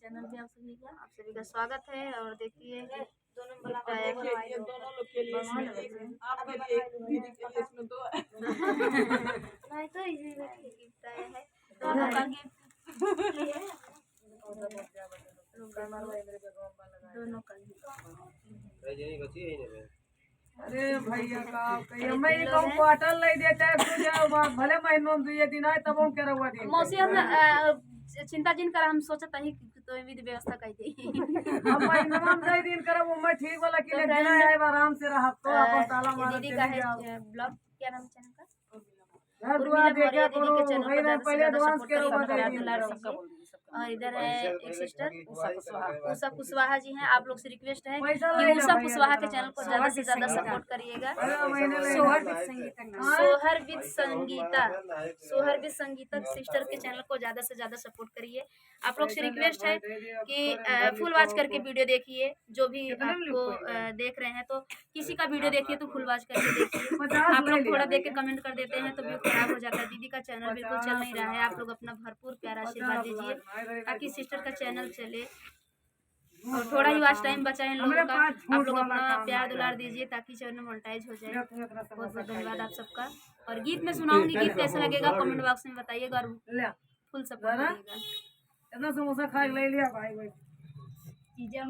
Channel में आप सभी का स्वागत है। और देखिए दो दोनों लोग के लिए आपके लिए दीदी के लिए इसमें दो है। नहीं तो इसी में गिफ्ट आया है दोनों का गिफ्ट है। दोनों का अरे भैया का कहिए मैं ये कहूं क्वार्टर ले देता है तुझे भले महीनों में ये दिन आए तब हम क्या रहुआ दिन मौसी हम चिंता जिन कर हम सोचत ही तो विधि व्यवस्था कर दी हम महीनों में दिन करब वो मैं ठीक वाला के लिए देना है आराम से रहा तो अपन ताला मार दीदी का है ब्लॉग क्या नाम चैनल का घर दुआ देखे दीदी के चैनल महीने पर पहले एडवांस के रहुआ दीजिए। और इधर है एक सिस्टर उषा कुशवाहा जी हैं। आप लोग से रिक्वेस्ट है कि उषा कुशवाहा के चैनल को ज्यादा से ज्यादा सपोर्ट करिएगा। सोहर विद संगीता सिस्टर के चैनल को ज्यादा से ज्यादा सपोर्ट करिए। आप लोग से रिक्वेस्ट है कि फुल वॉच करके वीडियो देखिए। जो भी आपको देख रहे हैं तो किसी का वीडियो देखिए तो फुल वॉच करके देखिए। आप लोग थोड़ा देख के कमेंट कर देते हैं तो व्यू खराब हो जाता है। दीदी का चैनल बिल्कुल चल नहीं रहा है। आप लोग अपना भरपूर प्यार आशीर्वाद दीजिए ताकि सिस्टर का चैनल चले। और थोड़ा ही वॉच टाइम बचा है इन लोगों का। आप लोग अपना प्यार दुलार दीजिए ताकि चैनल मोनेटाइज हो जाए। बहुत बहुत धन्यवाद आप सबका। और गीत में सुनाऊंगी, गीत कैसा लगेगा कमेंट बॉक्स में बताइएगा और फुल सपोर्ट करिएगा। इतना समोसा खा ले लिया भाई।